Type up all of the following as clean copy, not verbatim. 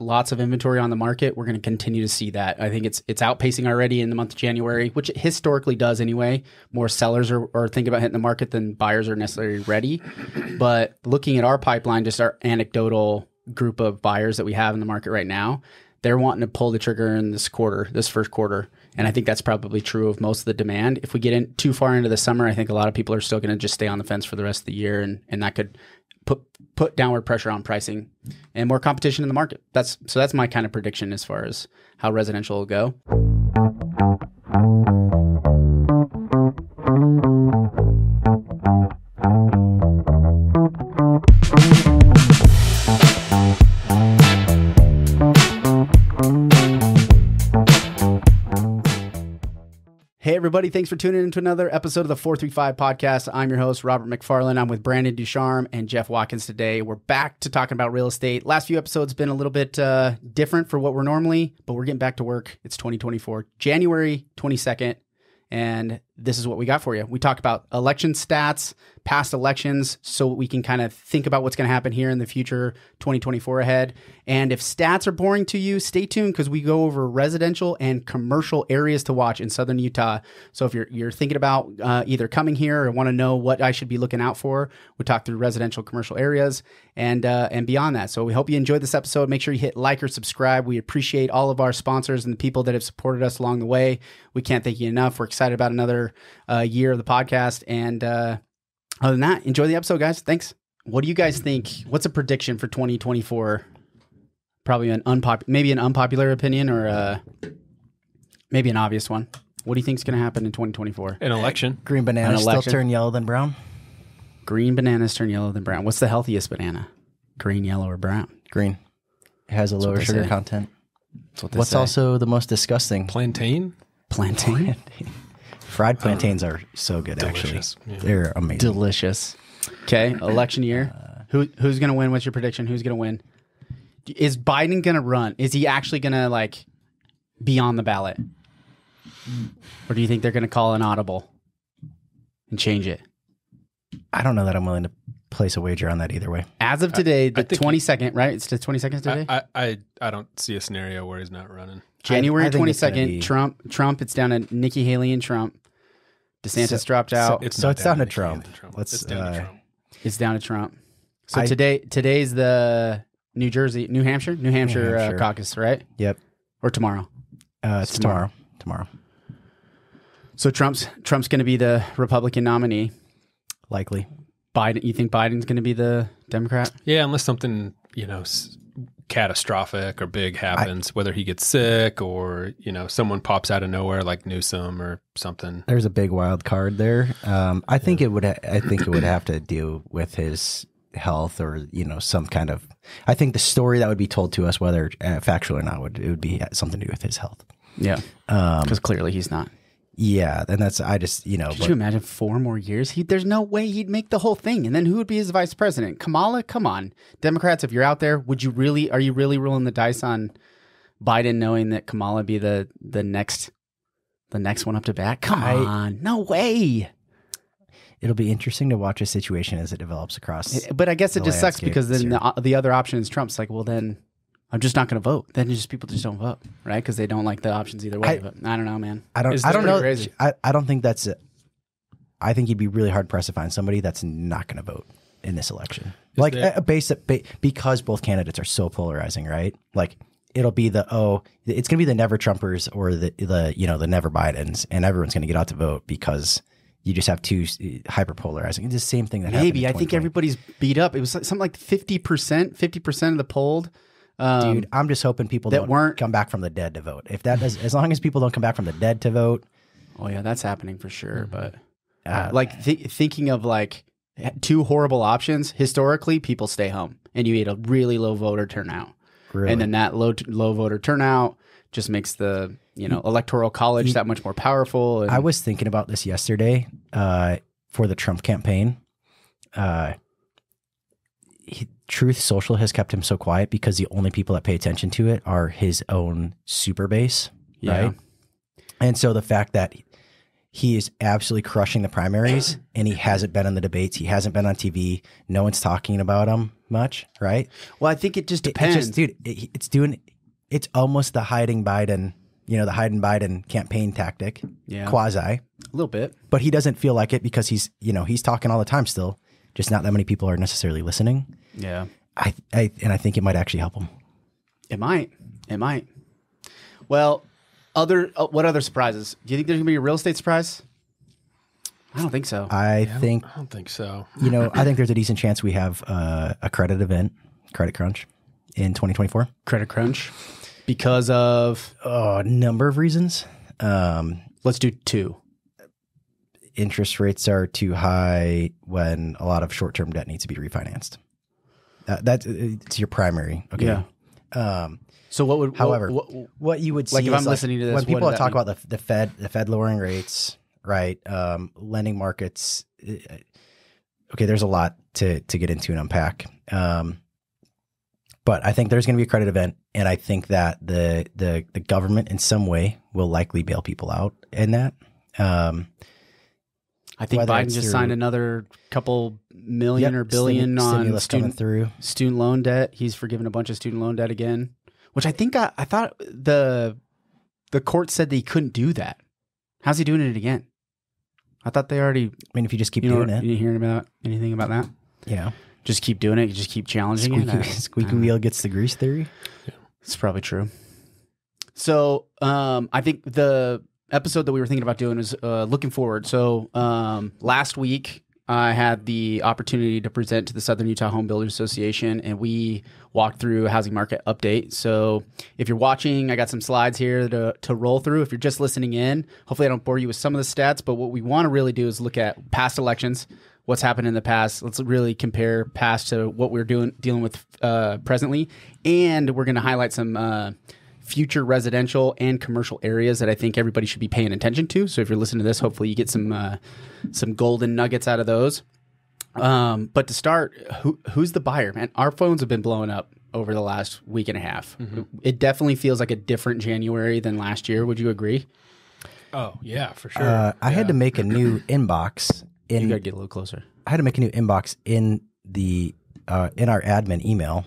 lots of inventory on the market, we're going to continue to see that. I think it's outpacing already in the month of January, which it historically does anyway. More sellers are thinking about hitting the market than buyers are necessarily ready. But looking at our pipeline, just our anecdotal group of buyers that we have in the market right now, they're wanting to pull the trigger in this first quarter. And I think that's probably true of most of the demand. If we get in too far into the summer, I think a lot of people are still going to just stay on the fence for the rest of the year. And that could put downward pressure on pricing and more competition in the market. That's my kind of prediction as far as how residential will go. Hey, everybody. Thanks for tuning into another episode of the 435 podcast. I'm your host, Robert Macfarlane. I'm with Branden, Ducharme, and Jeff Watkins today. We're back to talking about real estate. Last few episodes been a little bit different for what we're normally, but we're getting back to work. It's 2024, January 22nd, and this is what we got for you. We talked about election stats, past elections, so we can kind of think about what's going to happen here in the future, 2024 ahead. And if stats are boring to you, stay tuned because we go over residential and commercial areas to watch in Southern Utah. So if you're thinking about either coming here or want to know what I should be looking out for, we talk through residential commercial areas and beyond that. So we hope you enjoyed this episode. Make sure you hit like or subscribe. We appreciate all of our sponsors and the people that have supported us along the way. We can't thank you enough. We're excited about another year of the podcast. And other than that, enjoy the episode, guys. Thanks. What do you guys think? What's a prediction for 2024? Probably maybe an unpopular opinion or maybe an obvious one. What do you think is going to happen in 2024? An election. Green bananas still turn yellow than brown? Green bananas turn yellow than brown. What's the healthiest banana? Green, yellow, or brown? Green. It has a lower sugar content. What's also the most disgusting? Plantain? Plantain. Fried plantains are so good, delicious. Actually. Yeah. They're amazing. Delicious. Okay, election year. Who's going to win? What's your prediction? Who's going to win? Is Biden going to run? Is he actually going to be on the ballot? Or do you think they're going to call an audible and change it? I don't know that I'm willing to place a wager on that either way. As of today, the 22nd, right? It's the 22nd today? I don't see a scenario where he's not running. January 22nd, Trump, it's down to Nikki Haley and Trump. DeSantis dropped out. It's down to Trump. It's down to Trump. So today's the New Hampshire caucus, right? Yep. Or tomorrow? It's tomorrow. Tomorrow. So Trump's going to be the Republican nominee. Likely. You think Biden's going to be the Democrat? Yeah, unless something, catastrophic or big happens, whether he gets sick or, someone pops out of nowhere like Newsom or something. There's a big wild card there. I think it would have to deal with his health or, some kind of, I think the story that would be told to us, whether factual or not, it would be something to do with his health. Yeah. Because clearly he's not. Yeah, and that's, Could you imagine 4 more years? There's no way he'd make the whole thing. And then who would be his vice president? Kamala? Come on. Democrats, if you're out there, are you really rolling the dice on Biden knowing that Kamala be the next one up to bat? Come on. No way. It'll be interesting to watch a situation as it develops across. But I guess it just sucks because then the other option is Trump's like, well, then I'm just not going to vote. Then people just don't vote, right? Because they don't like the options either way. But I don't know, man. I don't know. Crazy. I don't think that's it. I think you'd be really hard pressed to find somebody that's not going to vote in this election. Because both candidates are so polarizing, right? Like it'll be it's going to be the never Trumpers or the never Bidens, and everyone's going to get out to vote because you just have two hyper polarizing. It's the same thing that happened. Maybe I think everybody's beat up. It was something like 50% of the polled. Dude, I'm just hoping people don't come back from the dead to vote. If that does, as long as people don't come back from the dead to vote. Oh yeah, that's happening for sure. But thinking of two horrible options, historically, people stay home, and you get a really low voter turnout. Really? And then that low voter turnout just makes the electoral college that much more powerful. And I was thinking about this yesterday for the Trump campaign. Truth Social has kept him so quiet because the only people that pay attention to it are his own super base, right? And so the fact that he is absolutely crushing the primaries, and he hasn't been in the debates. He hasn't been on TV. No one's talking about him much, right? Well, I think it just depends. It's almost the hiding Biden, the hiding Biden campaign tactic, quasi. A little bit. But he doesn't feel like it because he's talking all the time still, just not that many people are necessarily listening. Yeah. I think it might actually help him. It might. Well, what other surprises? Do you think there's going to be a real estate surprise? I don't think so. I don't think so. I think there's a decent chance we have a credit event, credit crunch, in 2024. Credit crunch? Because of? A number of reasons. Let's do 2. Interest rates are too high when a lot of short-term debt needs to be refinanced. It's your primary. Okay. Yeah. So what would? However, what you would see if I'm listening to this, when people talk about the Fed lowering rates, right? Lending markets. Okay, there's a lot to get into and unpack. But I think there's going to be a credit event, and I think that the government in some way will likely bail people out in that. I think Biden just signed another couple million or billion on student loan debt. He's forgiven a bunch of student loan debt again, which I think I thought the court said that he couldn't do that. How's he doing it again? I thought they already. I mean, if you just keep doing it, you didn't hear about anything about that? Yeah, just keep doing it. You just keep challenging it. Squeaky wheel gets the grease theory. Yeah. It's probably true. So I think the episode that we were thinking about doing is looking forward. So last week I had the opportunity to present to the Southern Utah Home Builders Association, and we walked through a housing market update. So if you're watching, I got some slides here to roll through. If you're just listening in, hopefully I don't bore you with some of the stats, but what we want to really do is look at past elections, what's happened in the past. Let's really compare past to what we're dealing with presently, and we're going to highlight some future residential and commercial areas that I think everybody should be paying attention to. So if you're listening to this, hopefully you get some golden nuggets out of those. But to start, who's the buyer, man? Our phones have been blowing up over the last week and a half. Mm-hmm. It definitely feels like a different January than last year. Would you agree? Oh, yeah, for sure. I had to make a new inbox. You got to get a little closer. I had to make a new inbox in our admin email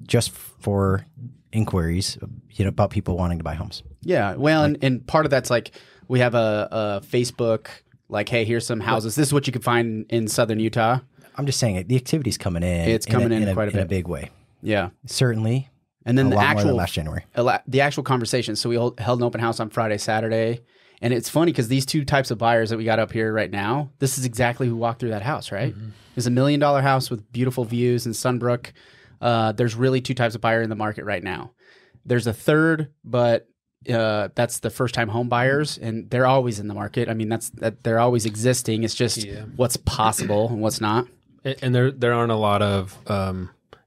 just for inquiries, about people wanting to buy homes. Yeah, well, and part of that's like we have a Facebook, like, hey, here's some houses. This is what you can find in Southern Utah. I'm just saying the activity's coming in. It's coming in quite a bit, in a big way. Yeah, certainly. And then a lot more than last January. The actual conversation. So we held an open house on Friday, Saturday, and it's funny because these two types of buyers that we got up here right now, this is exactly who walked through that house, right? Mm-hmm. It's a $1 million house with beautiful views in Sunbrook. There's really two types of buyer in the market right now. There's a third, but that's the first-time home buyers, and they're always in the market. I mean, they're always existing. It's just what's possible and what's not. And there aren't a lot of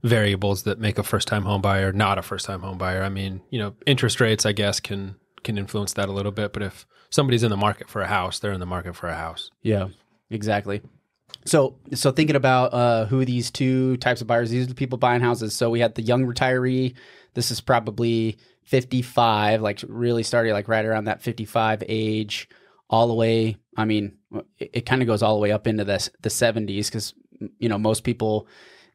variables that make a first-time home buyer not a first-time home buyer. I mean, interest rates, I guess, can influence that a little bit. But if somebody's in the market for a house, they're in the market for a house. Yeah, exactly. So thinking about who these two types of buyers, these are the people buying houses. So we had the young retiree. This is probably 55, like really starting like right around that 55 age, all the way. I mean, it kind of goes all the way up into the 70s because, most people,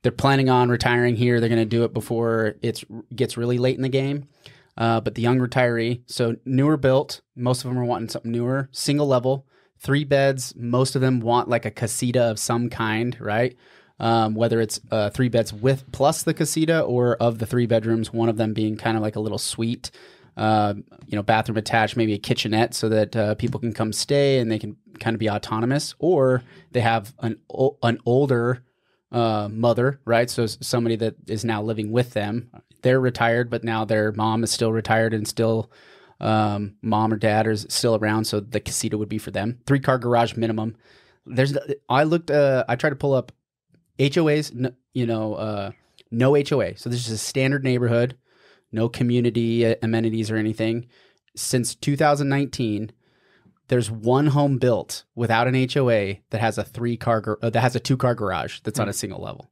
they're planning on retiring here. They're going to do it before it gets really late in the game. But the young retiree, so newer built, most of them are wanting something newer, single level, 3 beds. Most of them want like a casita of some kind, right? Whether it's 3 beds with plus the casita, or of the 3 bedrooms, one of them being kind of like a little suite, bathroom attached, maybe a kitchenette so that people can come stay and they can kind of be autonomous, or they have an older mother, right? So somebody that is now living with them. They're retired, but now their mom is still retired and still mom or dad is still around, so the casita would be for them. 3-car garage minimum. I tried to pull up HOAs, no HOA. So this is a standard neighborhood, no community amenities or anything. Since 2019, there's one home built without an HOA that has a 2-car garage that's on a single level.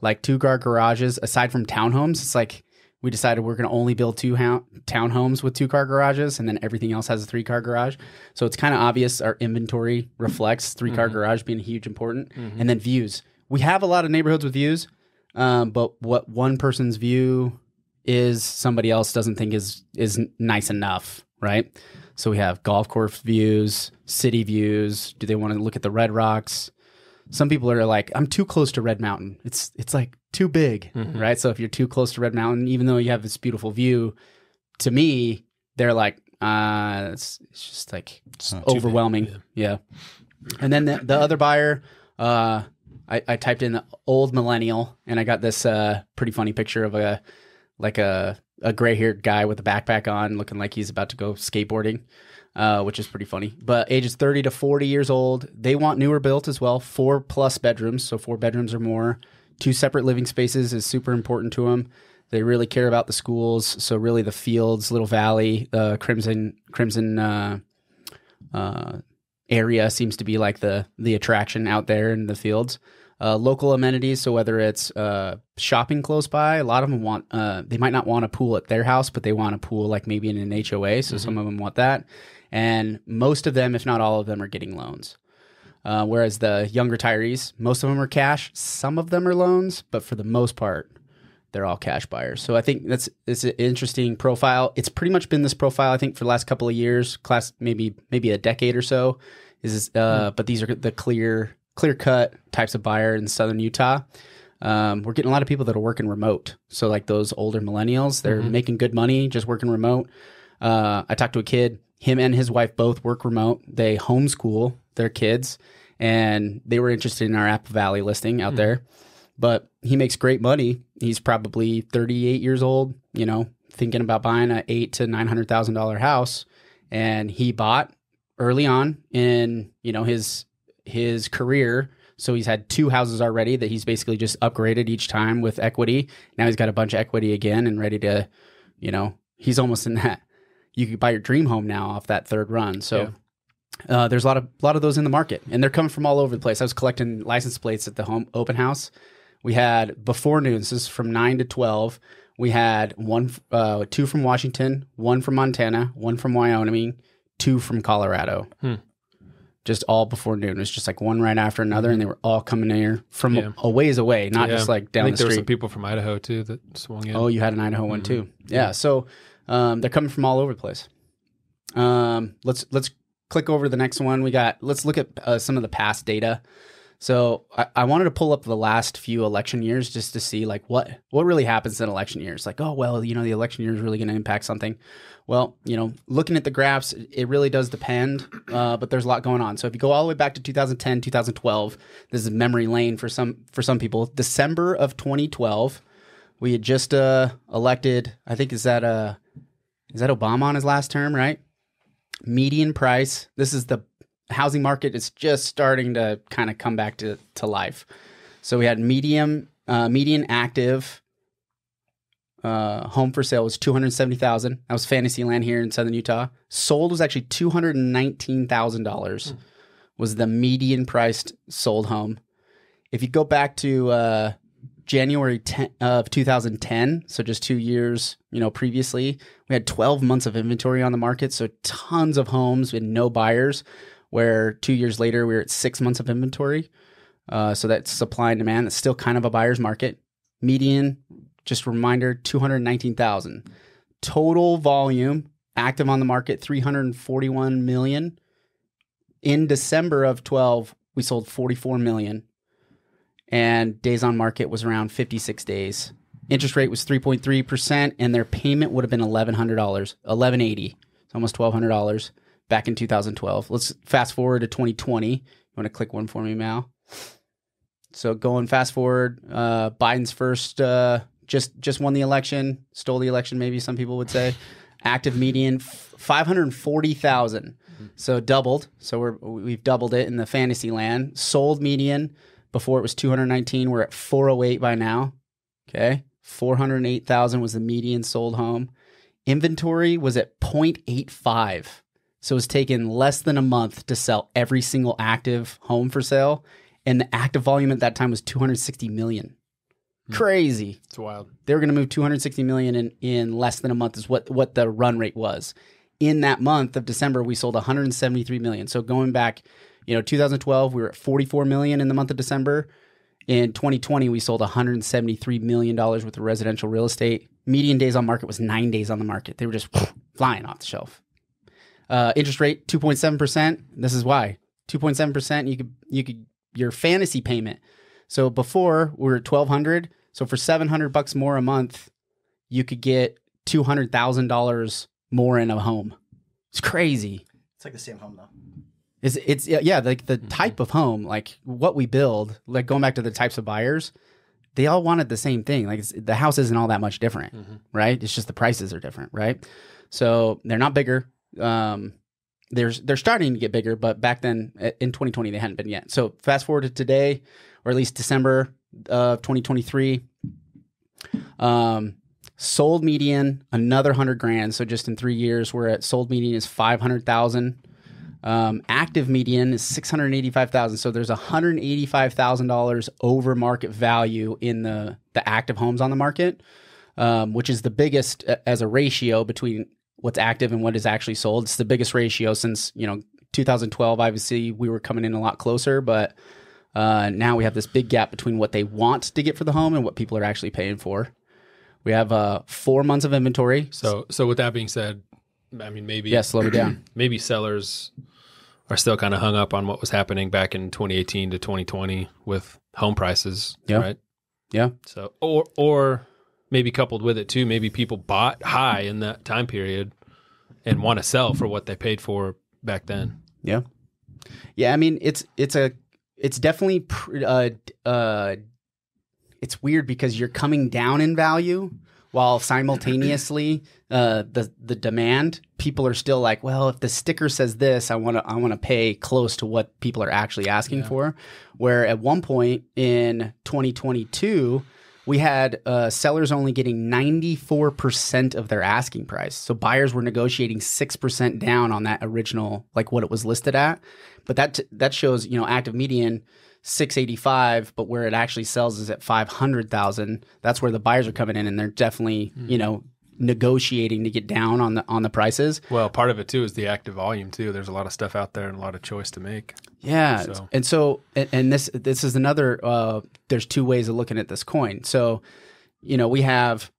Like 2-car garages, aside from townhomes, it's like We decided we're going to only build 2 townhomes with 2-car garages, and then everything else has a 3-car garage. So it's kind of obvious our inventory reflects 3-car garage being huge important. And then views. We have a lot of neighborhoods with views, but what one person's view is, somebody else doesn't think is nice enough, right? So we have golf course views, city views. Do they want to look at the Red Rocks? Some people are like, I'm too close to Red Mountain. It's like too big, right? So if you're too close to Red Mountain, even though you have this beautiful view, to me, they're like, it's just like overwhelming. Yeah. And then the other buyer, I typed in old millennial, and I got this pretty funny picture of a gray-haired guy with a backpack on, looking like he's about to go skateboarding. Which is pretty funny. But ages 30 to 40 years old, they want newer built as well, 4+ bedrooms, so 4 bedrooms or more. 2 separate living spaces is super important to them. They really care about the schools, so really the fields, Little Valley, Crimson area seems to be like the attraction out there in the fields. Local amenities, so whether it's shopping close by, a lot of them want, they might not want a pool at their house, but they want a pool like maybe in an HOA, so some of them want that. And most of them, if not all of them, are getting loans. Whereas the young retirees, most of them are cash. Some of them are loans, but for the most part, they're all cash buyers. So I think it's an interesting profile. It's pretty much been this profile, I think, for the last couple of years, maybe a decade or so. But these are the clear-cut types of buyer in Southern Utah. We're getting a lot of people that are working remote. So like those older millennials, they're making good money just working remote. I talked to a kid. Him and his wife both work remote. They homeschool their kids, and they were interested in our Apple Valley listing out there. But he makes great money. He's probably 38 years old, thinking about buying a $800,000 to $900,000 house. And he bought early on in, his career. So he's had 2 houses already that he's basically just upgraded each time with equity. Now he's got a bunch of equity again and ready to, he's almost in that. You could buy your dream home now off that 3rd run. So there's a lot of those in the market, and they're coming from all over the place. I was collecting license plates at the home open house. We had before noon, this is from 9 to 12. We had 2 from Washington, 1 from Montana, 1 from Wyoming, 2 from Colorado. Just all before noon. It was just like one right after another, and they were all coming here from a ways away, not just like down the street. I think there were some people from Idaho too that swung in. Oh, you had an Idaho one too. Yeah. So they're coming from all over the place. Let's click over to the next one. Let's look at some of the past data. So I wanted to pull up the last few election years just to see like what really happens in election years. Like, oh, well, the election year is really going to impact something. Well, looking at the graphs, it really does depend, but there's a lot going on. So if you go all the way back to 2010, 2012, this is memory lane for some people. December of 2012, we had just elected, I think, is that Obama on his last term, right? Median price. This is the housing market is just starting to kind of come back to life. So we had median active home for sale was $270,000. That was Fantasyland here in Southern Utah. Sold was actually $219,000 was the median priced sold home. If you go back to January 10 of 2010, so just 2 years, previously, we had 12 months of inventory on the market, so tons of homes with no buyers, where 2 years later, we were at 6 months of inventory. So that's supply and demand. That's still kind of a buyer's market. Median, just a reminder, 219,000. Total volume, active on the market, 341 million. In December of 12, we sold 44 million. And days on market was around 56 days. Interest rate was 3.3%, and their payment would have been $1,100, $1,180. It's almost $1,200 back in 2012. Let's fast forward to 2020. You want to click one for me, Mal? So going fast forward, Biden's first just won the election, stole the election, maybe some people would say. Active median 540,000, so doubled. So we've doubled it in the fantasy land. Sold median before it was 219. We're at 408 by now. Okay, 408,000 was the median sold home. Inventory was at 0.85. So it was taking less than a month to sell every single active home for sale. And the active volume at that time was 260 million. Crazy. It's wild. They were going to move 260 million in less than a month is what the run rate was. In that month of December, we sold 173 million. So going back, 2012, we were at 44 million in the month of December. In 2020, we sold $173 million worth of residential real estate. Median days on market was 9 days on the market. They were just flying off the shelf. Interest rate 2.7%. This is why 2.7%. You could your fantasy payment. So before we were at $1,200. So for $700 more a month, you could get $200,000 more in a home. It's crazy. It's like the same home though. It's like the type of home, like what we build, like going back to the types of buyers, they all wanted the same thing. Like the house isn't all that much different, right? It's just the prices are different, right? So they're not bigger. They're starting to get bigger, but back then in 2020 they hadn't been yet. So fast forward to today, or at least December of 2023, sold median another $100,000. So just in 3 years, we're at sold median is $500,000. Active median is $685,000. So there's $185,000 over market value in the active homes on the market, which is the biggest as a ratio between what's active and what is actually sold. It's the biggest ratio since 2012. Obviously, we were coming in a lot closer, but now we have this big gap between what they want to get for the home and what people are actually paying for. We have 4 months of inventory. So with that being said, I mean, maybe slow it down. Maybe sellers are still kind of hung up on what was happening back in 2018 to 2020 with home prices, right? Yeah. So or maybe coupled with it too, maybe people bought high in that time period and want to sell for what they paid for back then. Yeah. Yeah, I mean, it's definitely it's weird because you're coming down in value while simultaneously the demand, people are still like, well, if the sticker says this, I want to pay close to what people are actually asking for. Where at one point in 2022, we had sellers only getting 94% of their asking price. So buyers were negotiating 6% down on that original, like what it was listed at. But that shows, active median 685, but where it actually sells is at 500,000. That's where the buyers are coming in, and they're definitely, negotiating to get down on the prices. Well, part of it too is the active volume too. There's a lot of stuff out there and a lot of choice to make. Yeah. And this is another, there's two ways of looking at this coin. So, we have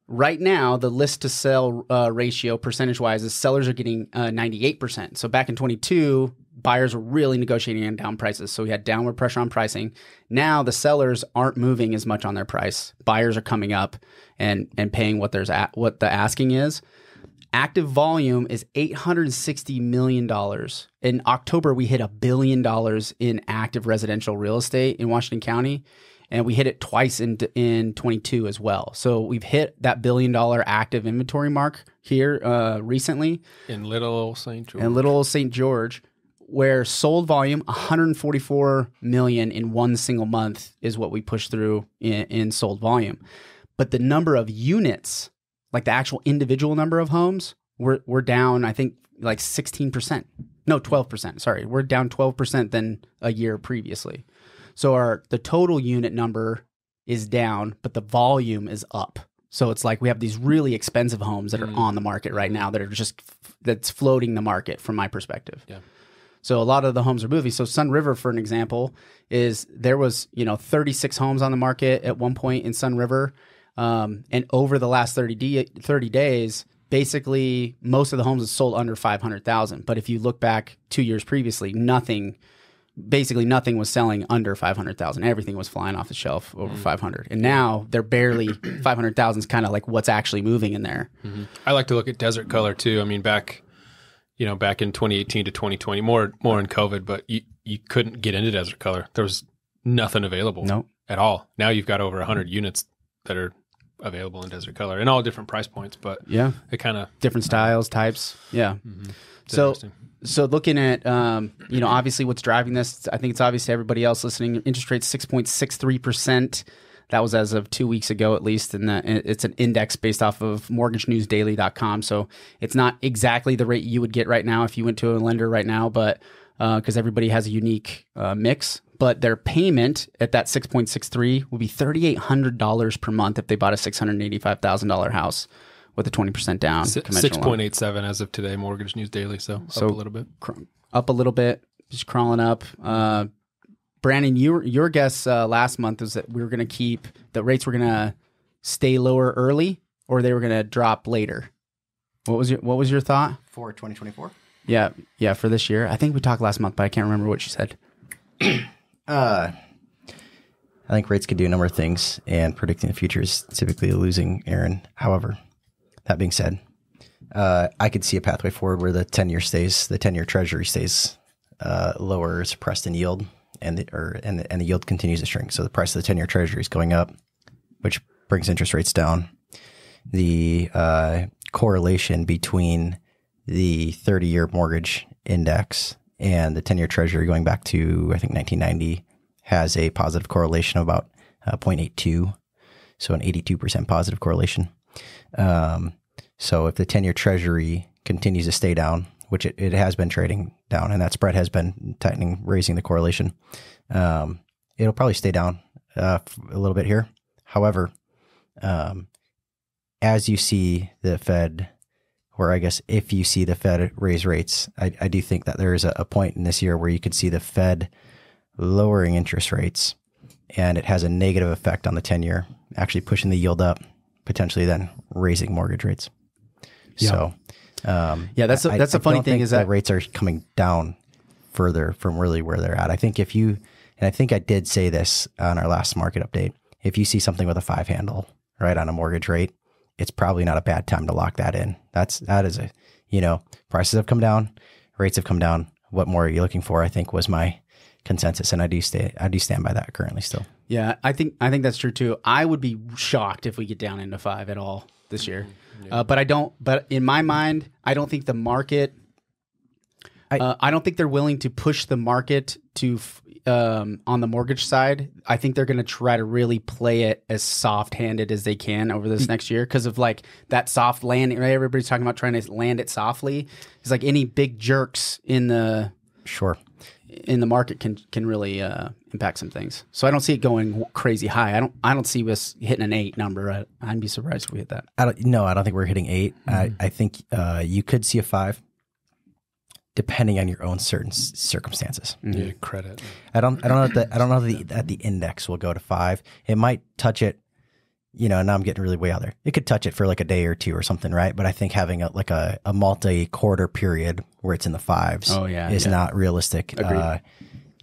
right now the list to sell ratio percentage wise is sellers are getting 98%. So back in 22, buyers were really negotiating on down prices. So we had downward pressure on pricing. Now the sellers aren't moving as much on their price. Buyers are coming up and paying what the asking is. Active volume is $860 million. In October, we hit $1 billion in active residential real estate in Washington County. And we hit it twice in 22 as well. So we've hit that $1 billion active inventory mark here recently. In little old St. George. Where sold volume, 144 million in one single month is what we pushed through in sold volume. But the number of units, like the actual individual number of homes, we're down, I think, like 16%. No, 12%. Sorry. We're down 12% than a year previously. So the total unit number is down, but the volume is up. So it's like we have these really expensive homes that are on the market right now that are that's floating the market from my perspective. Yeah. So a lot of the homes are moving. So Sun River, for an example, there was 36 homes on the market at one point in Sun River, and over the last 30 days, basically most of the homes have sold under 500,000. But if you look back 2 years previously, nothing was selling under 500,000. Everything was flying off the shelf over 500, and now they're barely 500,000 is kind of like what's actually moving in there. Mm-hmm. I like to look at desert color too. I mean, back in 2018 to 2020, more in COVID, but you couldn't get into desert color. There was nothing available at all. Now you've got over 100 units that are available in desert color in all different price points, but it kind of different styles, types. Yeah. Mm-hmm. So looking at, obviously what's driving this, I think it's obvious to everybody else listening, interest rate's 6.63%. That was as of 2 weeks ago, at least. And it's an index based off of mortgagenewsdaily.com. So it's not exactly the rate you would get right now if you went to a lender right now, but because everybody has a unique mix. but their payment at that 6.63 would be $3,800 per month if they bought a $685,000 house with a 20% down. 6.87 as of today, Mortgage News Daily. So up a little bit. Up a little bit, just crawling up. Branden, your guess last month was that we were going to keep the rates were going to stay lower early, or they were going to drop later. What was your thought for 2024? Yeah, for this year. I think we talked last month, but I can't remember what you said. I think rates could do a number of things, and predicting the future is typically a losing errand. However, that being said, I could see a pathway forward where the 10-year treasury stays lower, suppressed in yield, and the yield continues to shrink. So the price of the 10-year treasury is going up, which brings interest rates down. The correlation between the 30-year mortgage index and the 10-year treasury going back to, I think, 1990 has a positive correlation of about 0.82, so an 82% positive correlation. So if the 10-year treasury continues to stay down, which it has been trading down, and that spread has been tightening, raising the correlation, it'll probably stay down a little bit here. However, as you see the Fed, or I guess if you see the Fed raise rates, I do think that there is a point in this year where you could see the Fed lowering interest rates, and it has a negative effect on the 10-year, actually pushing the yield up, potentially then raising mortgage rates. Yeah. So, that's a funny thing is that rates are coming down further from really where they're at. I think and I think I did say this on our last market update, if you see something with a 5 handle, right, on a mortgage rate, it's probably not a bad time to lock that in. That is prices have come down, rates have come down. What more are you looking for? I think was my consensus, and I do stand by that currently still. Yeah, I think that's true too. I would be shocked if we get down into 5 at all this year. Yeah. But in my mind, I don't think the market, I don't think they're willing to push the market to, on the mortgage side. I think they're going to try to really play it as soft-handed as they can over this next year because of like that soft landing, right? Everybody's talking about trying to land it softly. It's like any big jerks in the market can really impact some things. So I don't see it going crazy high. I don't see us hitting an 8 number. I'd be surprised if we hit that. I don't think we're hitting 8. Mm-hmm. I think you could see a 5, depending on your own certain circumstances. Mm-hmm. Yeah, credit. I don't know that the index will go to 5. It might touch it. Now I'm getting really way out there. It could touch it for like a day or two or something, right? But I think having a multi-quarter period where it's in the 5s is not realistic. Agreed.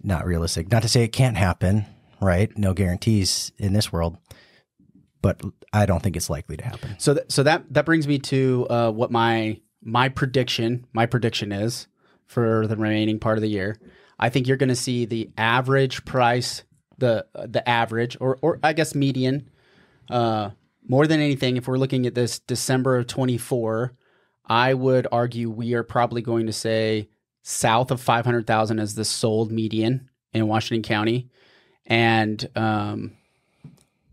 Not realistic. Not to say it can't happen, right? No guarantees in this world, but I don't think it's likely to happen. So that brings me to what my prediction is for the remaining part of the year. I think you're going to see the average price, the average, or I guess median. More than anything, if we're looking at this December of 24, I would argue we are probably going to say south of 500,000 as the sold median in Washington County. And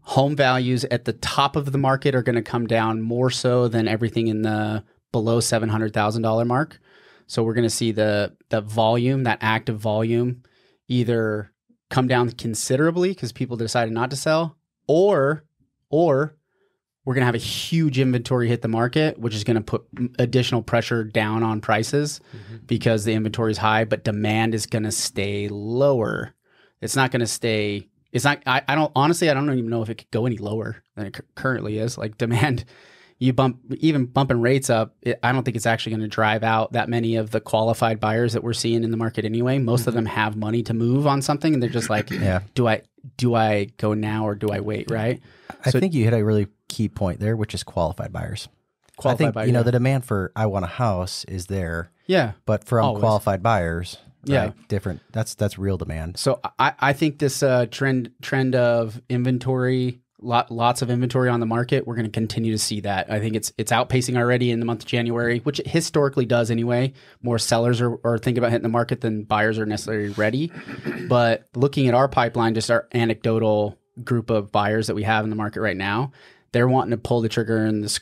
home values at the top of the market are going to come down more so than everything in the below $700,000 mark. So we're going to see the volume, that active volume, either come down considerably because people decided not to sell, or we're going to have a huge inventory hit the market, which is going to put additional pressure down on prices because the inventory is high, but demand is going to stay lower. It's not going to stay. It's not. I don't even know if it could go any lower than it currently is. Like demand, bumping rates up. I don't think it's actually going to drive out that many of the qualified buyers that we're seeing in the market anyway. Most of them have money to move on something, and they're just like, do I go now or do I wait? Right. I think you hit a really key point there, which is qualified buyers. I think buyers, the demand for I want a house is there. Yeah. But from qualified buyers, right, different. That's real demand. So I think this trend of inventory, lots of inventory on the market, we're going to continue to see that. I think it's outpacing already in the month of January, which it historically does anyway. More sellers are thinking about hitting the market than buyers are necessarily ready. But looking at our pipeline, just our anecdotal group of buyers that we have in the market right now, they're wanting to pull the trigger in this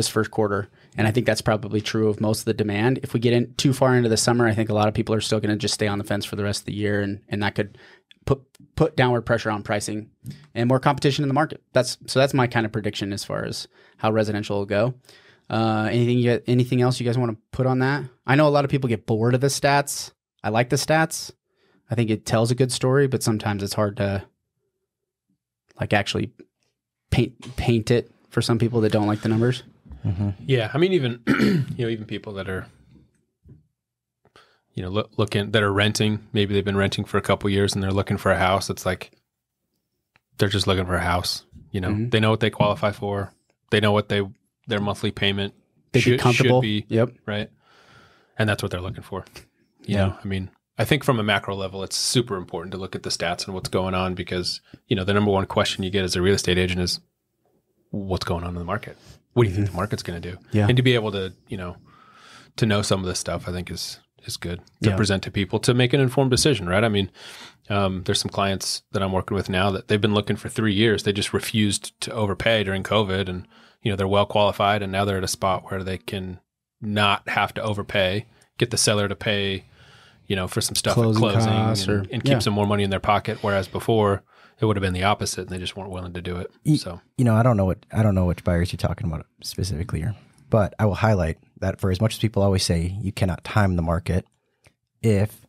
first quarter. And I think that's probably true of most of the demand. If we get in too far into the summer, I think a lot of people are still going to just stay on the fence for the rest of the year. And that could put downward pressure on pricing and more competition in the market. That's my kind of prediction as far as how residential will go. Anything else you guys want to put on that? I know a lot of people get bored of the stats. I like the stats. I think it tells a good story, but sometimes it's hard to like actually paint it for some people that don't like the numbers. Mm-hmm. Yeah, I mean, even even people that are looking, that are renting. Maybe they've been renting for a couple years and they're looking for a house. It's like they're just looking for a house. Mm-hmm. They know what they qualify for. They know what their monthly payment should be. Yep. Right. And that's what they're looking for. You know, I mean, I think from a macro level, it's super important to look at the stats and what's going on because, the number one question you get as a real estate agent is what's going on in the market? What do you think the market's going to do? Yeah. And to be able to, to know some of this stuff, I think is good to present to people to make an informed decision, right? I mean, there's some clients that I'm working with now that they've been looking for 3 years. They just refused to overpay during COVID and, they're well qualified and now they're at a spot where they can not have to overpay, get the seller to pay, for some stuff at closing and keep some more money in their pocket. Whereas before it would have been the opposite and they just weren't willing to do it. So, I don't know which buyers you're talking about specifically here, but I will highlight that for as much as people always say you cannot time the market, if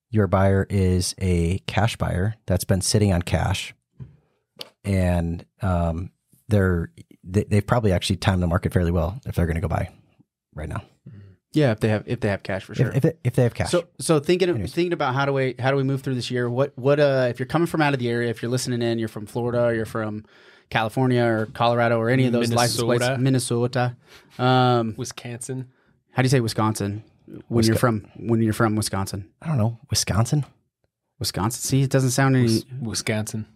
your buyer is a cash buyer that's been sitting on cash and they've probably actually timed the market fairly well if they're going to go buy right now. Yeah, if they have cash for sure. If they have cash. So thinking about how do we move through this year? What if you're coming from out of the area, if you're listening in, you're from Florida, or you're from California or Colorado or any of those licensed places, Minnesota, Wisconsin. How do you say Wisconsin when you're from Wisconsin? I don't know. Wisconsin. See, it doesn't sound any Wisconsin.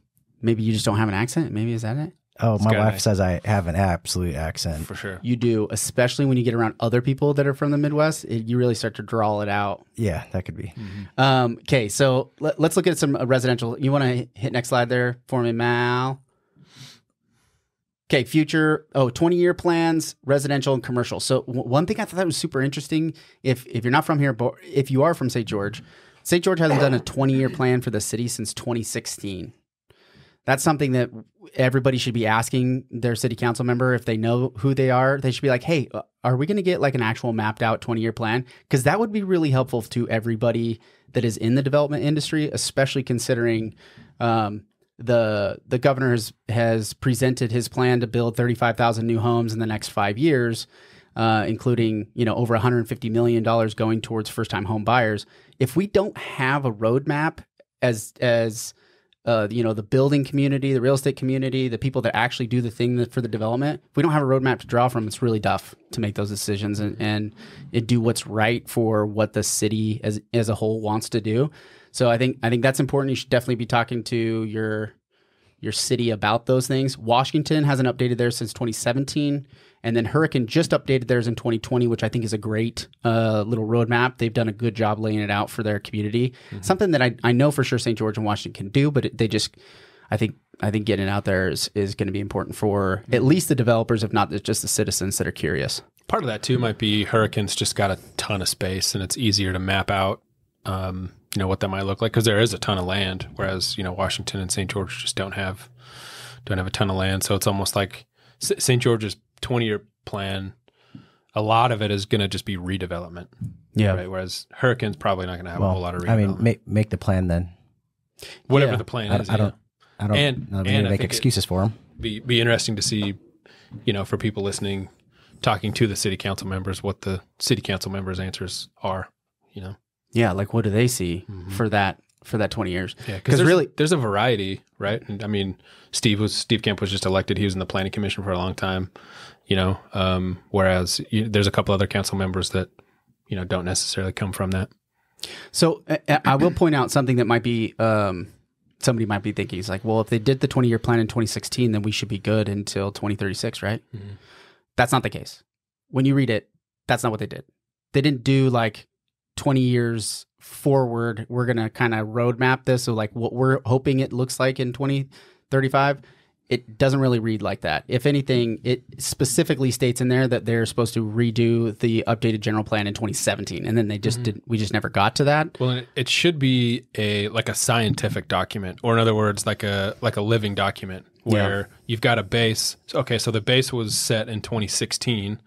Maybe you just don't have an accent. Maybe is that it? Oh, my wife says I have an absolute accent. For sure. You do, especially when you get around other people that are from the Midwest. You really start to draw it out. Yeah, that could be. Mm-hmm. Okay, so let's look at some residential. You want to hit next slide there for me, Mal? Okay, 20-year plans, residential and commercial. So one thing I thought that was super interesting, if you're not from here, but if you are from St. George hasn't done a 20-year plan for the city since 2016. That's something that everybody should be asking their city council member if they know who they are. They should be like, hey, are we going to get like an actual mapped out 20-year plan? Because that would be really helpful to everybody that is in the development industry, especially considering the governor has presented his plan to build 35,000 new homes in the next 5 years, including over $150 million going towards first-time home buyers. If we don't have a roadmap as the building community, the real estate community, the people that actually do the thing for the development, if we don't have a roadmap to draw from, it's really tough to make those decisions and do what's right for what the city as a whole wants to do. So I think that's important. You should definitely be talking to your city about those things. Washington hasn't updated theirs since 2017. And then Hurricane just updated theirs in 2020, which I think is a great little roadmap. They've done a good job laying it out for their community. Mm-hmm. Something that I know for sure St. George and Washington can do, but I think getting it out there is going to be important for at least the developers, if not just the citizens that are curious. Part of that too might be Hurricane's just got a ton of space and it's easier to map out, what that might look like because there is a ton of land, whereas, Washington and St. George just don't have a ton of land. So it's almost like St. George's 20-year plan, a lot of it is going to just be redevelopment. Yeah. Right? Whereas Hurricane's probably not going to have a whole lot of redevelopment. I mean, make the plan then. Whatever the plan is. I don't make excuses for them. Be interesting to see, for people listening, talking to the city council members, what the city council members' answers are, Yeah, like what do they see for that 20 years? Yeah, because there's a variety, right? And I mean, Steve Camp was just elected. He was in the planning commission for a long time, whereas there's a couple other council members that, don't necessarily come from that. So I will point out something that might be, somebody might be thinking, it's like, well, if they did the 20-year plan in 2016, then we should be good until 2036, right? Mm-hmm. That's not the case. When you read it, that's not what they did. They didn't do like 20 years forward, we're going to kind of roadmap this. So like what we're hoping it looks like in 2035, it doesn't really read like that. If anything, it specifically states in there that they're supposed to redo the updated general plan in 2017, and then they just didn't. We just never got to that. Well, it should be a scientific document, or in other words, like a living document where you've got a base. Okay, so the base was set in 2016,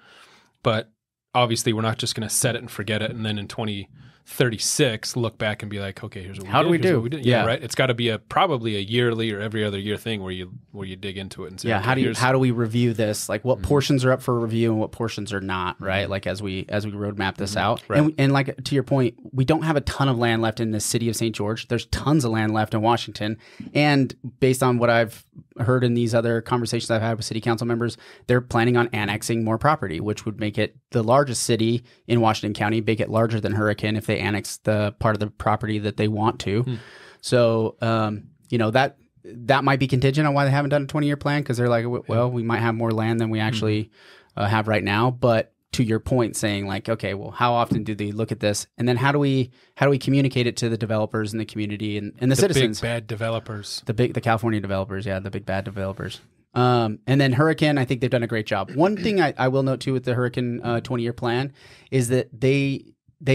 but obviously we're not just going to set it and forget it, and then in 2036 look back and be like, okay, here's what we did. How do we do? We did. Yeah, right. It's got to be probably a yearly or every other year thing where you dig into it and say, how do we review this? Like, what portions are up for review and what portions are not, right? Like as we roadmap this out, right. and like to your point, we don't have a ton of land left in the city of St. George. There's tons of land left in Washington, and based on what I've heard in these other conversations I've had with city council members, they're planning on annexing more property, which would make it the largest city in Washington County, make it larger than Hurricane if they annex the part of the property that they want to. So, that might be contingent on why they haven't done a 20-year plan, because they're like, well, we might have more land than we actually have right now. But to your point, saying like, okay, well, how often do they look at this, and then how do we communicate it to the developers and the community and the citizens? Big bad developers, the California developers, the big bad developers. And then Hurricane, I think they've done a great job. One thing I will note too with the Hurricane 20-year plan is that they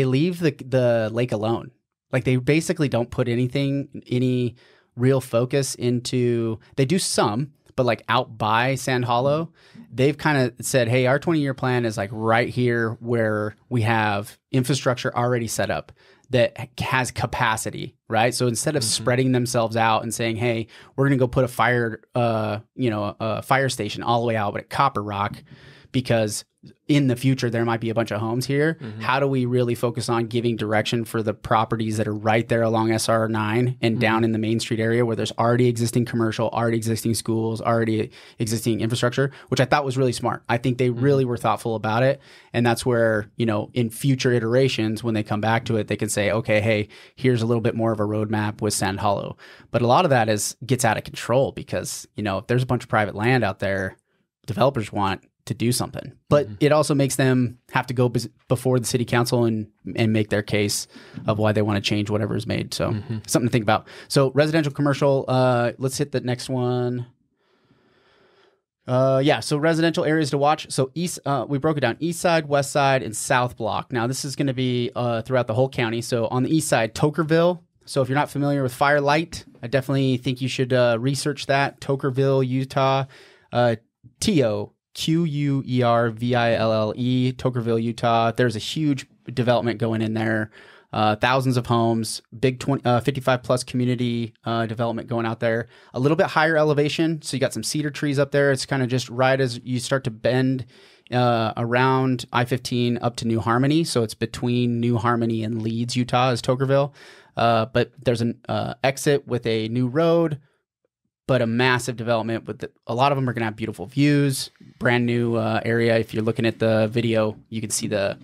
leave the lake alone. Like, they basically don't put any real focus into. They do some, but like out by Sand Hollow, they've kind of said, hey, our 20-year plan is like right here where we have infrastructure already set up that has capacity, right? So instead of spreading themselves out and saying, hey, we're going to go put a fire station all the way out at Copper Rock, because in the future there might be a bunch of homes here. How do we really focus on giving direction for the properties that are right there along SR9 and down in the Main Street area where there's already existing commercial, already existing schools, already existing infrastructure, which I thought was really smart. I think they really were thoughtful about it. And that's where, in future iterations, when they come back to it, they can say, okay, hey, here's a little bit more of a roadmap with Sand Hollow. But a lot of that gets out of control because, if there's a bunch of private land out there, developers want to do something, but it also makes them have to go before the city council and make their case of why they want to change whatever is made. So something to think about. So residential, commercial, let's hit the next one. So residential areas to watch. So we broke it down: east side, west side, and south block. Now this is going to be throughout the whole county. So on the east side, Tokerville. So if you're not familiar with Firelight, I definitely think you should research that. Tokerville, Utah, Queerville, Tokerville, Utah. There's a huge development going in there. Thousands of homes, big 55 plus community development going out there. A little bit higher elevation, so you got some cedar trees up there. It's kind of just right as you start to bend around I-15 up to New Harmony. So it's between New Harmony and Leeds, Utah, is Tokerville. But there's an exit with a new road, but a massive development with a lot of them are going to have beautiful views, brand new area. If you're looking at the video, you can see the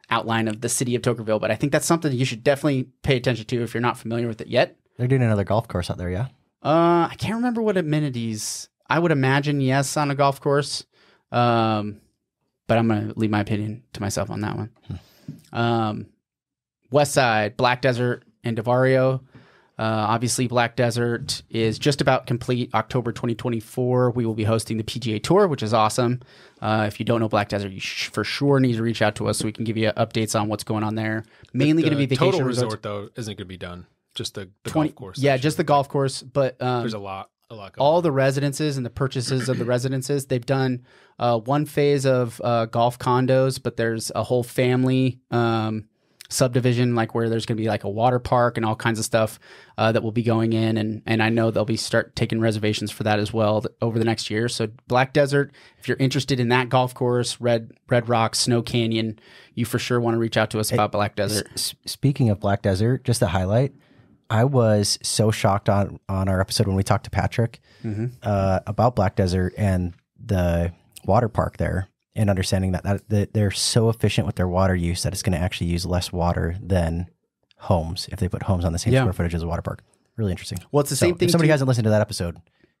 outline of the city of Tokerville. But I think that's something you should definitely pay attention to if you're not familiar with it yet. They're doing another golf course out there, yeah? I can't remember what amenities. I would imagine yes on a golf course, but I'm going to leave my opinion to myself on that one. West Side, Black Desert, and Devario. Obviously, Black Desert is just about complete. October 2024, we will be hosting the PGA Tour, which is awesome. If you don't know Black Desert, you for sure need to reach out to us so we can give you updates on what's going on there. Mainly going to be vacation total resorts. resort, though, isn't going to be done. Just the 20, golf course. Yeah, just the golf course. But there's a lot going all on. the residences and the purchases of the residences. They've done one phase of golf condos, but there's a whole family subdivision, like where there's going to be like a water park and all kinds of stuff that will be going in, and I know they'll be start taking reservations for that as well over the next year. So Black Desert, if you're interested in that golf course, Red Rock, Snow Canyon, you for sure want to reach out to us about Black Desert. Speaking of Black Desert, just a highlight, I was so shocked on our episode when we talked to Patrick about Black Desert and the water park there, and understanding that they're so efficient with their water use that it's going to actually use less water than homes if they put homes on the same square footage as a water park. Really interesting. Well, it's the same thing. If somebody hasn't listened to that episode,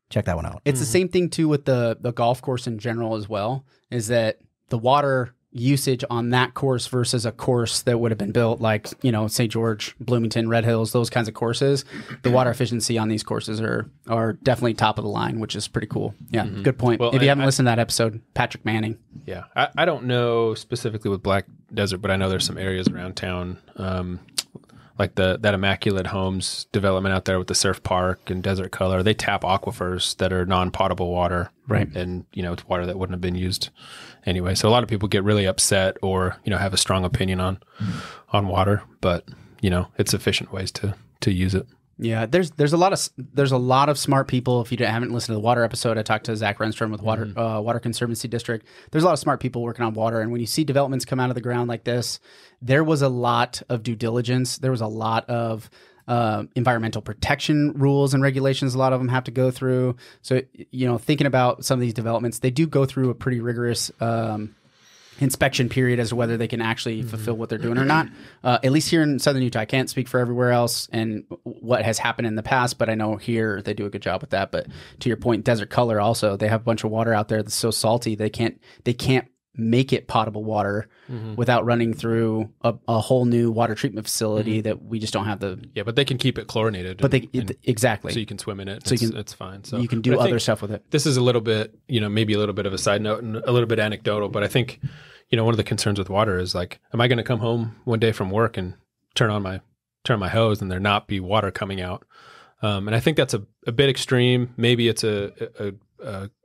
check that one out. It's the same thing too with the golf course in general as well, is that the water usage on that course versus a course that would have been built like, St. George, Bloomington, Red Hills, those kinds of courses, the water efficiency on these courses are definitely top of the line, which is pretty cool. Yeah, good point. Well, if you haven't listened to that episode, Patrick Manning. Yeah. I don't know specifically with Black Desert, but I know there's some areas around town, like that Immaculate Homes development out there with the surf park and Desert Color. They tap aquifers that are non-potable water. Right. And, it's water that wouldn't have been used anyway. So a lot of people get really upset or, have a strong opinion on water, but, it's efficient ways to use it. Yeah, there's a lot of smart people. If you haven't listened to the water episode, I talked to Zach Renstrom with Water Conservancy District. There's a lot of smart people working on water, and when you see developments come out of the ground like this, there was a lot of due diligence. There was a lot of environmental protection rules and regulations. A lot of them have to go through. So thinking about some of these developments, they do go through a pretty rigorous inspection period as to whether they can actually fulfill what they're doing or not. At least here in Southern Utah, I can't speak for everywhere else and what has happened in the past, but I know here they do a good job with that. But to your point, Desert Color also, they have a bunch of water out there that's so salty they can't make it potable water without running through a whole new water treatment facility that we just don't have the. Yeah, but they can keep it chlorinated. But exactly. So you can swim in it. So it's fine. So you can do other stuff with it. This is a little bit, maybe a little bit of a side note and a little bit anecdotal, but I think, one of the concerns with water is like, am I going to come home one day from work and turn my hose and there not be water coming out? And I think that's a bit extreme. Maybe it's a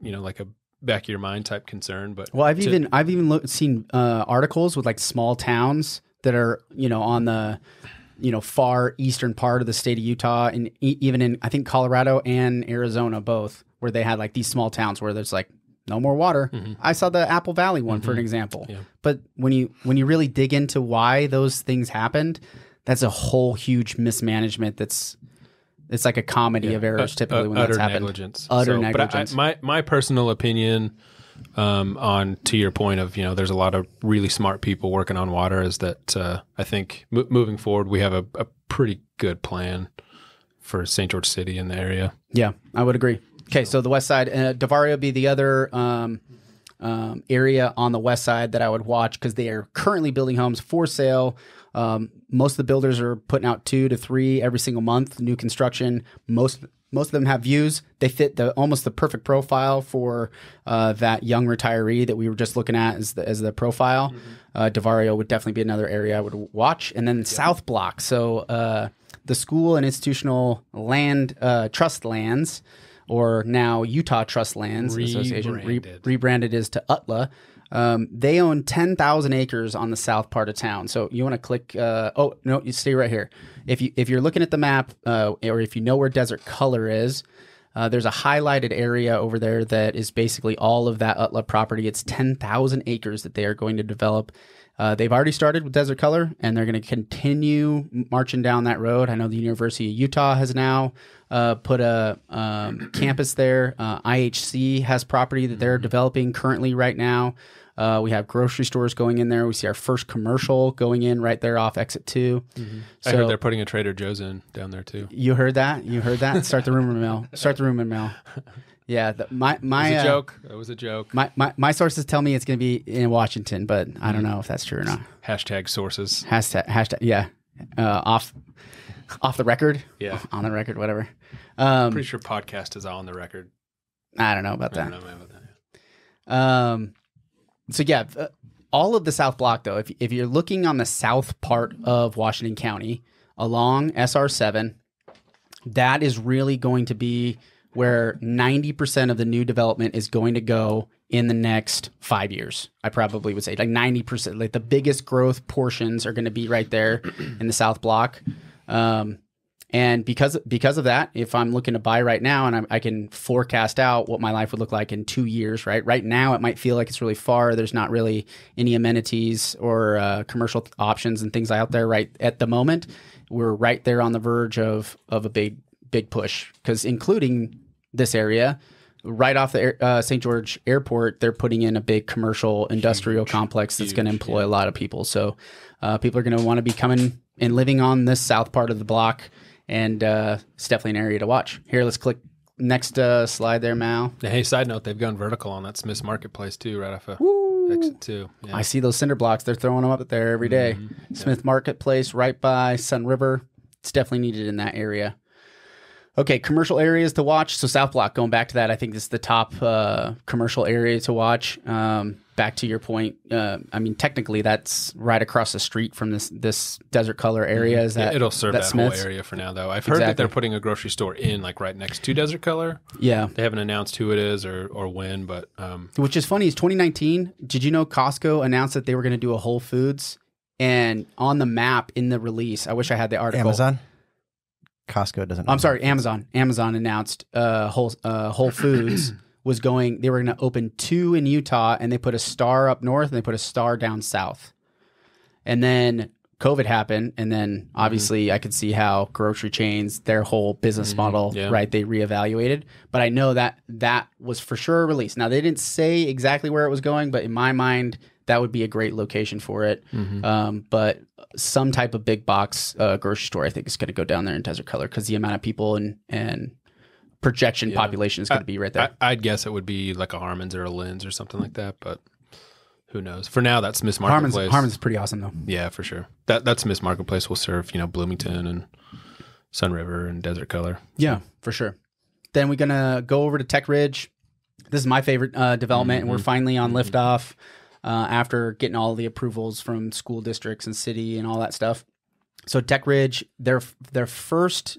like a back of your mind type concern, but I've even seen articles with like small towns that are on the far eastern part of the state of Utah, and even in I think Colorado and Arizona both, where they had like these small towns where there's like no more water. I saw the Apple Valley one for an example. Yeah. But when you really dig into why those things happened, that's a whole huge mismanagement. It's like a comedy of errors typically when that's happened. Utter negligence. But my personal opinion on to your point of there's a lot of really smart people working on water is that I think moving forward we have a pretty good plan for St. George City in the area. Yeah, I would agree. Okay, so the west side, Davaria would be the other area on the west side that I would watch because they are currently building homes for sale. Most of the builders are putting out 2 to 3 every single month, new construction. Most of them have views. They fit almost the perfect profile for that young retiree that we were just looking at as the profile. Davaria would definitely be another area I would watch. And then South Block. So the school and institutional land trust lands, or now Utah Trust Lands Association, rebranded is to UTLA. They own 10,000 acres on the south part of town. So you want to click, you stay right here. If you're looking at the map, or if you know where Desert Color is, there's a highlighted area over there that is basically all of that UTLA property. It's 10,000 acres that they are going to develop. They've already started with Desert Color, and they're going to continue marching down that road. I know the University of Utah has now put a campus there. IHC has property that they're developing currently right now. We have grocery stores going in there. We see our first commercial going in right there off exit 2. I heard they're putting a Trader Joe's in down there too. You heard that? Start the rumor mill. Yeah, it was a joke. It was a joke. My sources tell me it's going to be in Washington, but I don't know if that's true or not. Hashtag sources. Hashtag. Yeah. Off the record. Yeah. On the record. Whatever. Pretty sure podcast is on the record. I don't know about that. I don't know about that. So yeah, all of the South Block though, if you're looking on the south part of Washington County along SR7, that is really going to be where 90% of the new development is going to go in the next 5 years. I probably would say like 90%, like the biggest growth portions are going to be right there in the South Block. And because of that, if I'm looking to buy right now and I can forecast out what my life would look like in 2 years, right? Right now, it might feel like it's really far. There's not really any amenities or commercial options and things out there right at the moment. We're right there on the verge of a big push, because including this area, right off the St. George Airport, they're putting in a big commercial industrial complex that's going to employ a lot of people. So people are going to want to be coming and living on this south part of the block, and it's definitely an area to watch. Here, let's click next slide there, Mal. Hey, side note, they've gone vertical on that Smith's Marketplace too, right off of exit 2. Yeah. I see those cinder blocks. They're throwing them up there every day. Smith Marketplace, right by Sun River. It's definitely needed in that area. Okay, commercial areas to watch. So South Block, going back to that, I think this is the top commercial area to watch. Back to your point, I mean, technically that's right across the street from this Desert Color area. Is that it'll serve that whole Smith's area for now, though. I've heard that they're putting a grocery store in, like right next to Desert Color. Yeah, they haven't announced who it is or when, but which is funny. Is 2019? Did you know Costco announced that they were going to do a Whole Foods, and on the map in the release, I wish I had the article. Amazon. Costco doesn't. I'm sorry, Amazon. Amazon announced Whole Foods was going. They were going to open 2 in Utah, and they put a star up north and they put a star down south. And then COVID happened, and then obviously I could see how grocery chains, their whole business model, right? They reevaluated. But I know that was for sure released. Now they didn't say exactly where it was going, but in my mind, that would be a great location for it. But some type of big box grocery store, I think, is going to go down there in Desert Color because the amount of people and projection population is going to be right there. I'd guess it would be like a Harmon's or a Lynn's or something like that, but who knows? For now, that's Smith's Marketplace. Harmon's pretty awesome, though. Yeah, for sure. That's Smith's Marketplace will serve, Bloomington and Sun River and Desert Color. Yeah, for sure. Then we're going to go over to Tech Ridge. This is my favorite development, and we're finally on liftoff. After getting all the approvals from school districts and city and all that stuff. So Tech Ridge, their first,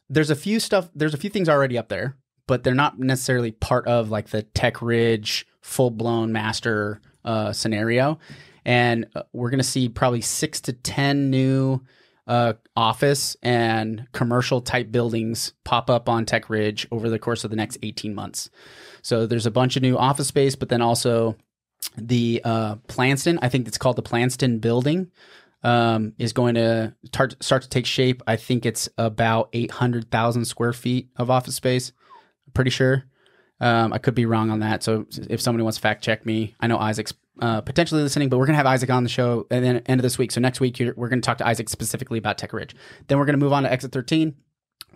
there's a few things already up there, but they're not necessarily part of like the Tech Ridge full-blown master scenario. And we're going to see probably 6 to 10 new office and commercial type buildings pop up on Tech Ridge over the course of the next 18 months. So there's a bunch of new office space, but then also the Planston, I think it's called the Planston building, is going to start to take shape. I think it's about 800,000 square feet of office space. I'm pretty sure. I could be wrong on that. So if somebody wants to fact check me, I know Isaac's potentially listening, but we're going to have Isaac on the show at the end of this week. So next week, we're going to talk to Isaac specifically about Tech Ridge. Then we're going to move on to Exit 13.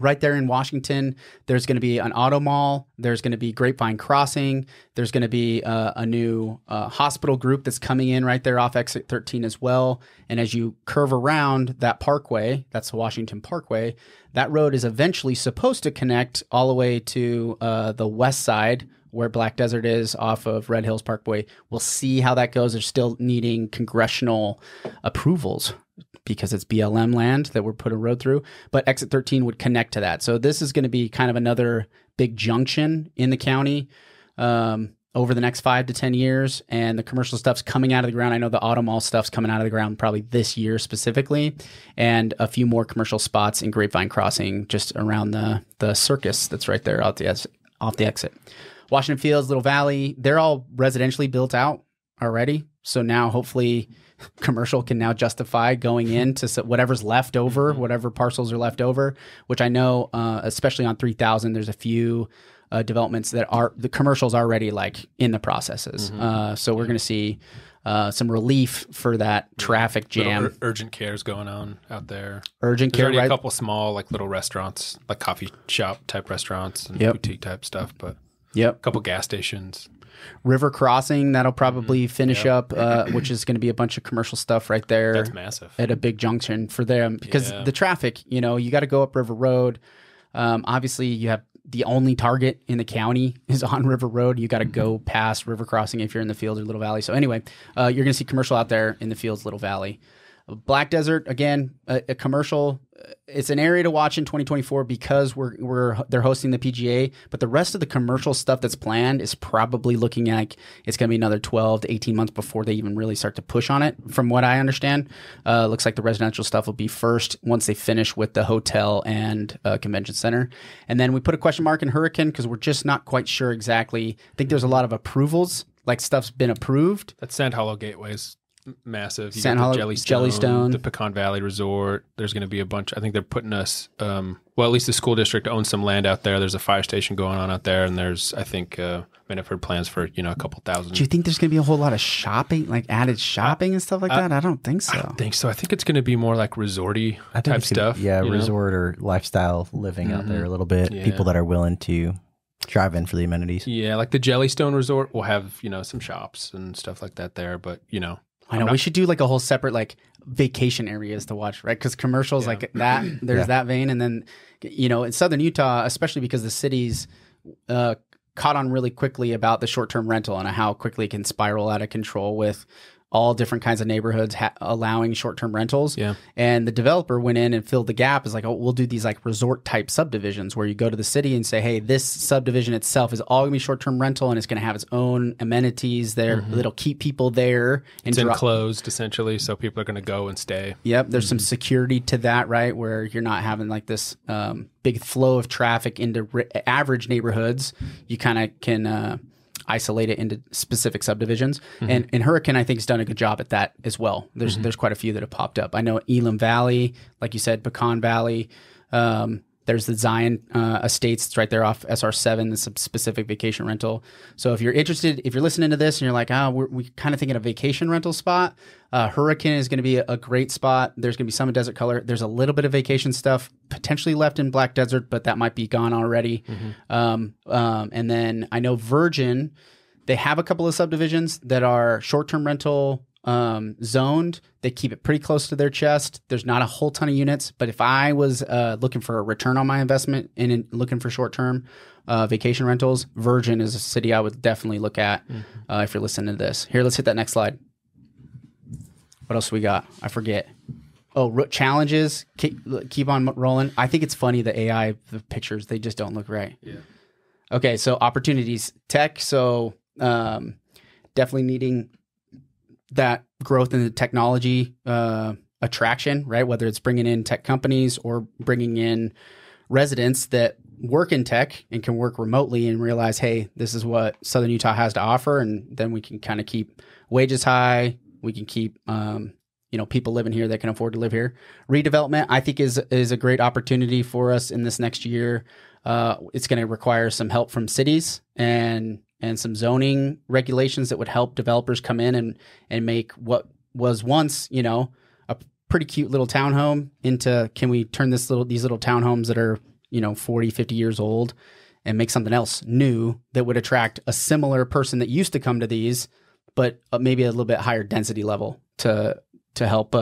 Right there in Washington, there's going to be an auto mall. There's going to be Grapevine Crossing. There's going to be a new hospital group that's coming in right there off Exit 13 as well. And as you curve around that parkway, that's the Washington Parkway, that road is eventually supposed to connect all the way to the west side where Black Desert is off of Red Hills Parkway. We'll see how that goes. They're still needing congressional approvals because it's BLM land that we're put a road through, but Exit 13 would connect to that. So this is going to be kind of another big junction in the county over the next 5 to 10 years. And the commercial stuff's coming out of the ground. I know the auto mall stuff's coming out of the ground probably this year specifically, and a few more commercial spots in Grapevine Crossing just around the circus that's right there off the exit. Washington Fields, Little Valley, they're all residentially built out already. So now hopefully commercial can now justify going into whatever's left over, whatever parcels are left over, which I know, especially on 3000, there's a few developments that are the commercials already like in the processes. So we're going to see some relief for that traffic jam. Urgent cares going on out there. Urgent care, right? A couple small like little restaurants, like coffee shop type restaurants and boutique type stuff, but a couple gas stations. River Crossing, that'll probably finish up, which is going to be a bunch of commercial stuff right there. That's massive. At a big junction for them because the traffic, you got to go up River Road. Obviously, you have the only Target in the county is on River Road. You got to go past River Crossing if you're in the Fields or Little Valley. So anyway, you're going to see commercial out there in the Fields, Little Valley. Black Desert, again, a commercial. It's an area to watch in 2024 because they're hosting the PGA, but the rest of the commercial stuff that's planned is probably looking like it's going to be another 12 to 18 months before they even really start to push on it. From what I understand, looks like the residential stuff will be first once they finish with the hotel and convention center. And then we put a question mark in Hurricane because we're just not quite sure exactly. I think there's a lot of approvals, like stuff's been approved. That Sand Hollow Gateway's massive. You Sand got Hollow, the Jellystone, the Pecan Valley Resort. There's going to be a bunch. I think they're putting us. Well, at least the school district owns some land out there. There's a fire station going on out there, and there's, I think, I've heard plans for a couple thousand. Do you think there's going to be a whole lot of shopping, like added shopping and stuff like that? I don't think so. I don't think so. I think it's going to be more like resorty type stuff. Resort or lifestyle living out there a little bit. Yeah. People that are willing to drive in for the amenities. Yeah, like the Jellystone Resort will have, some shops and stuff like that there, but, I know we should do like a whole separate like vacation areas to watch, right? Because commercials like that, there's that vein. And then, in Southern Utah, especially because the cities caught on really quickly about the short-term rental and how quickly it can spiral out of control with all different kinds of neighborhoods allowing short-term rentals. Yeah. And the developer went in and filled the gap. Is like, oh, we'll do these like resort type subdivisions where you go to the city and say, hey, this subdivision itself is all gonna be short-term rental and it's gonna have its own amenities there that'll keep people there. It's enclosed essentially, so people are gonna go and stay. Yep. There's some security to that, right? Where you're not having like this big flow of traffic into average neighborhoods. You kind of can isolate it into specific subdivisions. And Hurricane, I think, has done a good job at that as well. There's quite a few that have popped up. I know Elam Valley, like you said, Pecan Valley. There's the Zion Estates. It's right there off SR7. It's a specific vacation rental. So if you're interested, if you're listening to this and you're like, we kind of thinking a vacation rental spot, Hurricane is going to be a great spot. There's going to be some in Desert Color. There's a little bit of vacation stuff potentially left in Black Desert, but that might be gone already. And then I know Virgin, they have a couple of subdivisions that are short-term rental zoned. They keep it pretty close to their chest. There's not a whole ton of units, but if I was looking for a return on my investment and looking for short-term vacation rentals, Virgin is a city I would definitely look at if you're listening to this. Here, let's hit that next slide. What else we got? I forget. Oh, challenges. Keep on rolling. I think it's funny, the AI, the pictures, they just don't look right. Yeah. Okay, so opportunities. Tech, so definitely needing that growth in the technology attraction, right? Whether it's bringing in tech companies or bringing in residents that work in tech and can work remotely and realize, hey, this is what Southern Utah has to offer. And then we can kind of keep wages high. We can keep, people living here that can afford to live here. Redevelopment, I think, is a great opportunity for us in this next year. It's going to require some help from cities and some zoning regulations that would help developers come in and make what was once, a pretty cute little townhome into, can we turn these little townhomes that are, 40, 50 years old and make something else new that would attract a similar person that used to come to these, but maybe a little bit higher density level to help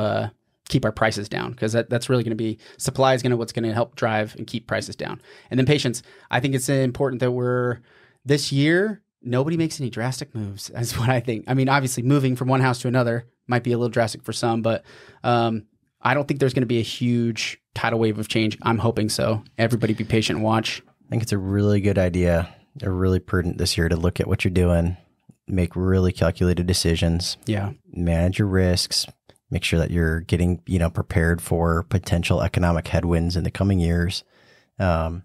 keep our prices down, because that's really going to be, supply is what's going to help drive and keep prices down. And then patience. I think it's important that this year, nobody makes any drastic moves. That's what I think. I mean, obviously moving from one house to another might be a little drastic for some, but I don't think there's going to be a huge tidal wave of change. I'm hoping so. Everybody be patient and watch. I think it's a really good idea, or really prudent this year, to look at what you're doing, make really calculated decisions. Yeah. Manage your risks, make sure that you're getting, prepared for potential economic headwinds in the coming years. Not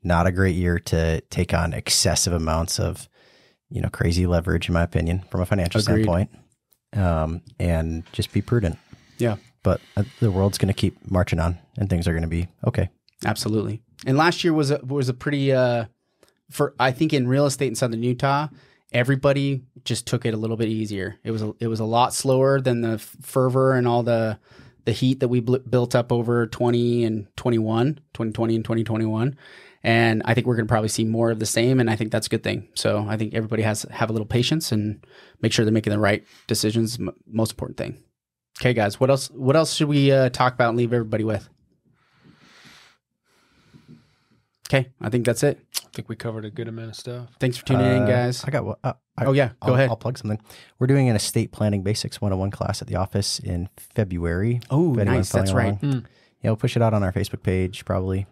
a great year to take on excessive amounts of, crazy leverage, in my opinion, from a financial standpoint. And just be prudent. Yeah. But the world's going to keep marching on, and things are going to be okay. Absolutely. And last year was a pretty, I think in real estate in Southern Utah, everybody just took it a little bit easier. It was a lot slower than the fervor and all the heat that we built up over 2020 and 2021. And I think we're going to probably see more of the same. And I think that's a good thing. So I think everybody has to have a little patience and make sure they're making the right decisions. Most important thing. Okay, guys, what else should we talk about and leave everybody with? Okay, I think that's it. I think we covered a good amount of stuff. Thanks for tuning in, guys. I got what? Go ahead. I'll plug something. We're doing an estate planning basics 101 class at the office in February. Oh, nice. That's right. Yeah, we'll push it out on our Facebook page probably.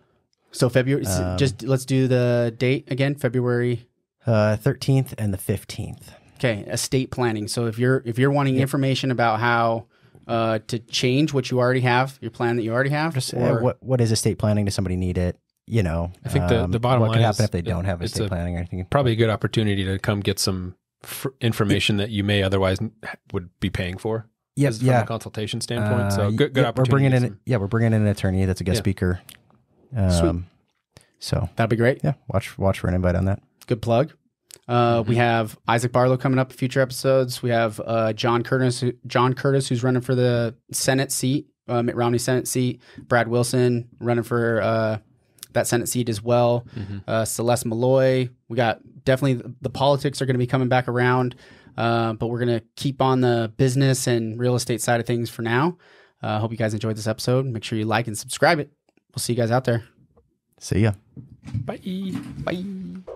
So February, just let's do the date again, February 13th and the 15th. Okay, estate planning. So if you're wanting information about how to change what you already have, your plan that you already have, just what is estate planning? Does somebody need it? I think the bottom line what could happen is if they don't have estate planning or anything. Probably a good opportunity to come get some information that you may otherwise would be paying for. Yes, from a consultation standpoint. So good opportunity. We're bringing in an attorney that's a guest speaker. Sweet. So that'd be great. Yeah, watch for an invite on that. Good plug. We have Isaac Barlow coming up in future episodes. We have John Curtis, who's running for the Senate seat, Mitt Romney Senate seat. Brad Wilson running for that Senate seat as well. Celeste Malloy. We got definitely the politics are going to be coming back around, but we're going to keep on the business and real estate side of things for now. Hope you guys enjoyed this episode. Make sure you like and subscribe it. We'll see you guys out there. See ya. Bye. Bye.